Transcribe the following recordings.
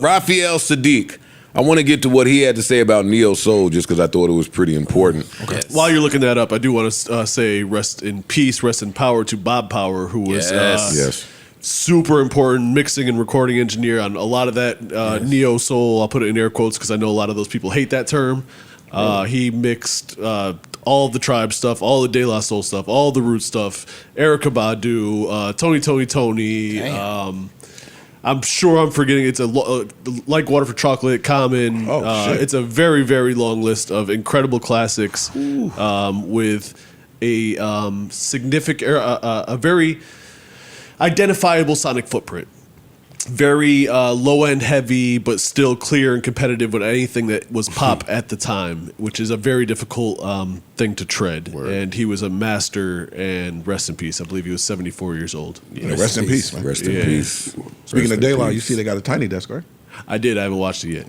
Raphael Saadiq. I want to get to what he had to say about neo soul, just because I thought it was pretty important. Okay. Yes. While you're looking that up, I do want to say rest in peace, rest in power to Bob Power, who was super important mixing and recording engineer on a lot of that neo soul. I'll put it in air quotes because I know a lot of those people hate that term. He mixed all the Tribe stuff, all the De La Soul stuff, all the Root stuff, Erykah Badu, Tony. I'm sure I'm forgetting. It's Like Water for Chocolate, Common. It's a very, very long list of incredible classics with a significant, a very identifiable sonic footprint. Very low end heavy, but still clear and competitive with anything that was pop at the time, which is a very difficult thing to tread. Word. And he was a master. And rest in peace. I believe he was 74 years old. Yeah, rest in peace, man. Rest in peace. Speaking of De La, you see they got a Tiny Desk, right? I did. I haven't watched it yet.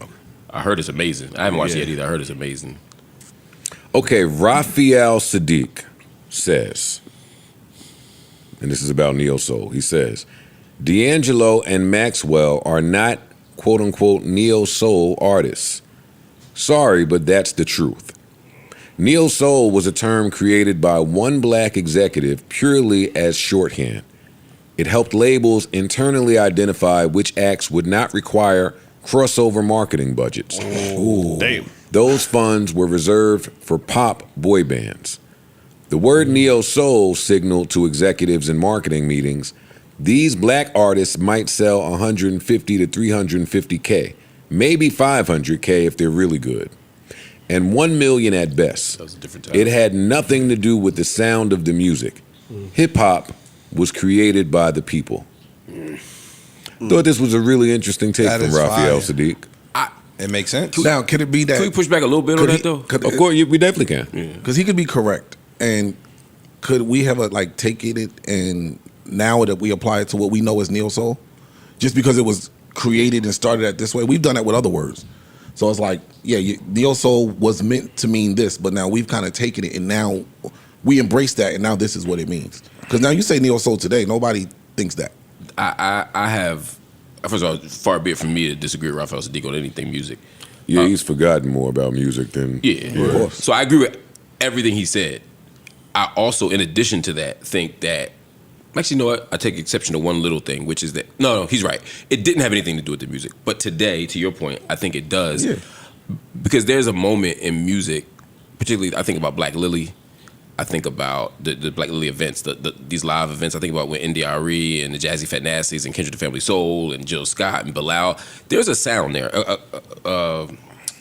I heard it's amazing. I haven't watched it yet either. I heard it's amazing. Okay, Raphael Saadiq says, and this is about neo soul. He says, D'Angelo and Maxwell are not quote-unquote neo-soul artists. Sorry, but that's the truth. Neo-soul was a term created by one black executive purely as shorthand. It helped labels internally identify which acts would not require crossover marketing budgets. Ooh. Damn. Those funds were reserved for pop boy bands. The word neo-soul signaled to executives in marketing meetings, these black artists might sell 150 to 350K, maybe 500K if they're really good, and 1 million at best. That was a different time. It had nothing to do with the sound of the music. Hip-hop was created by the people. Thought this was a really interesting take That from is Raphael fire. Saadiq. It makes sense. Now, could it be that? Can we push back a little bit on that, though? Of course, we definitely can. Because he could be correct. And could we have taken it and now that we apply it to what we know as neo soul, just because it was created and started at this way? We've done that with other words. So it's like, neo soul was meant to mean this, but now we've kind of taken it and now we embrace that, and now this is what it means. Because now you say neo soul today, nobody thinks that. I have, first of all, far be it from me to disagree with Raphael Saadiq on anything music. Yeah, he's forgotten more about music than... Of course. So I agree with everything he said. I also, in addition to that, think that, actually, you know what? I take exception to one little thing, which is that, no, he's right. It didn't have anything to do with the music. But today, to your point, I think it does. Yeah. Because there's a moment in music, particularly I think about Black Lily, I think about the Black Lily events, these live events. I think about when NDRE and the Jazzy Fat Nasties and Kendrick the Family Soul and Jill Scott and Bilal. There's a sound there.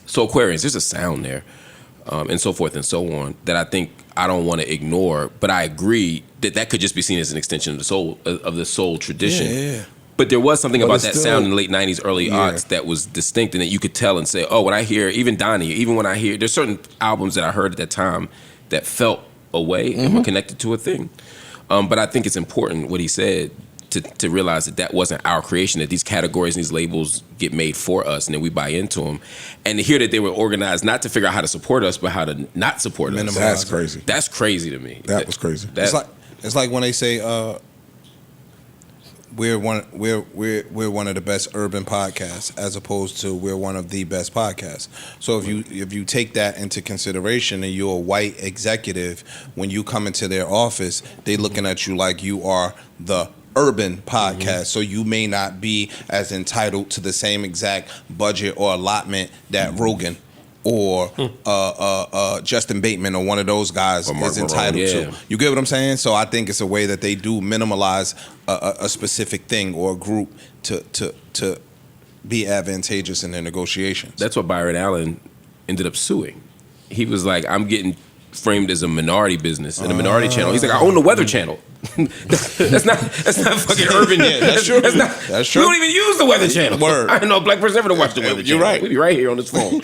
Soul Aquarians, there's a sound there. And so forth and so on, that I think I don't want to ignore, but I agree that could just be seen as an extension of the soul tradition. Yeah. But there was something about that sound in the late 90s, early aughts that was distinct, and that you could tell and say, when I hear, even Donnie, even when I hear, there's certain albums that I heard at that time that felt a way and were connected to a thing. But I think it's important what he said, to realize that wasn't our creation, that these categories and these labels get made for us and then we buy into them. And to hear that they were organized not to figure out how to support us, but how to not support us. That's crazy. That's crazy to me. That was crazy. It's like when they say we're one of the best urban podcasts, as opposed to we're one of the best podcasts. So if you take that into consideration and you're a white executive, when you come into their office, they looking at you like you are the urban podcast, so you may not be as entitled to the same exact budget or allotment that Rogan or Justin Bateman or one of those guys is entitled to. You get what I'm saying? So I think it's a way that they do minimalize a specific thing or a group to be advantageous in their negotiations. That's what Byron Allen ended up suing. He was like, I'm getting framed as a minority business and a minority channel. He's like, I own the Weather Channel. that's not fucking urban yet. That's true. That's true. We don't even use the Weather Channel. Word. I didn't know a black person ever to watch the Weather Channel. You're right. We be right here on this phone.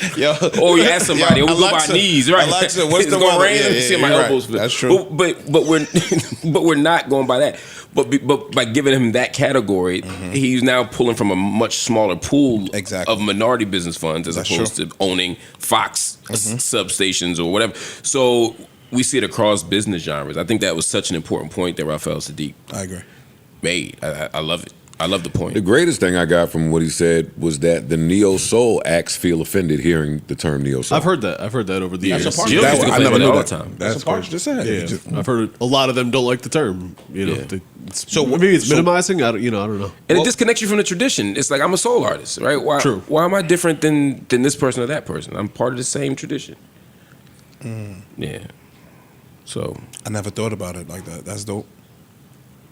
Or you ask somebody, or we go by our knees, right? Alexa, what's it's the gonna weather? rain. You see my elbows. That's true. But we're not going by that. But by giving him that category, he's now pulling from a much smaller pool of minority business funds as opposed to owning Fox substations or whatever. So we see it across business genres. I think that was such an important point that Raphael Saadiq I agree. made. I love it. I love the point. The greatest thing I got from what he said was that the neo soul acts feel offended hearing the term neo soul. I've heard that over the years. Jill used to I never complain knew all that. the time. That's part just said. Yeah, I've heard a lot of them don't like the term. You know, Yeah. so maybe it's minimizing. I don't know. And it disconnects you from the tradition. It's like I'm a soul artist, right? Why? True. Why am I different than this person or that person? I'm part of the same tradition. Yeah. So I never thought about it like that. That's dope.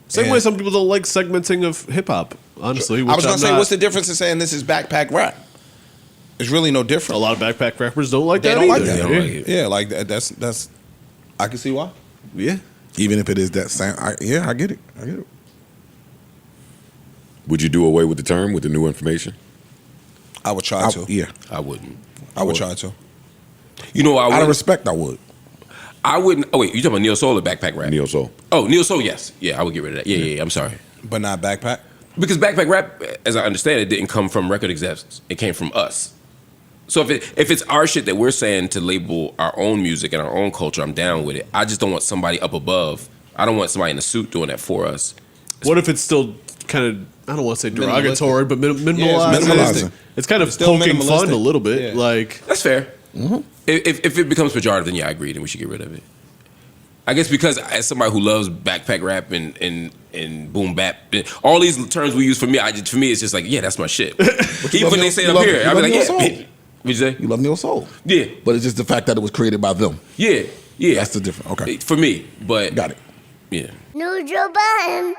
Same And- way some people don't like segmenting of hip hop. Honestly, I was gonna say, what's the difference in saying this is backpack rap? It's really no A different. lot of backpack rappers don't like They that don't like either. that. They don't like it. Yeah, like that's. I can see why. Yeah. Even if it is that sound, I get it. I get it. Would you do away with the term with the new information? I would try to. Yeah. I wouldn't. I would try to. You know, I Out of would. respect, I would. I wouldn't. Oh wait, you talking about neo soul or backpack rap? Neo soul. Oh, neo soul. Yes. Yeah, I would get rid of that. Yeah. I'm sorry. But not backpack. Because backpack rap, as I understand it, didn't come from record execs. It came from us. So if it's our shit that we're saying to label our own music and our own culture, I'm down with it. I just don't want somebody up above. I don't want somebody in a suit doing that for us. What if it's still kind of, I don't want to say derogatory, but minimalized? Yeah, it's minimalizing. It's kind of still poking fun minimalistic. a little bit. Yeah. Like, That's fair. If it becomes pejorative, then yeah, I agree. Then we should get rid of it. I guess because as somebody who loves backpack rap and boom bap, all these terms we use for me it's just like, yeah, that's my shit. Even when they say it up here, I'll be like, neo yeah. soul. What'd you say? You love neo soul. Yeah. But it's just the fact that it was created by them. Yeah. That's the difference. Okay. For me, but Got it. yeah. Neutral Budden.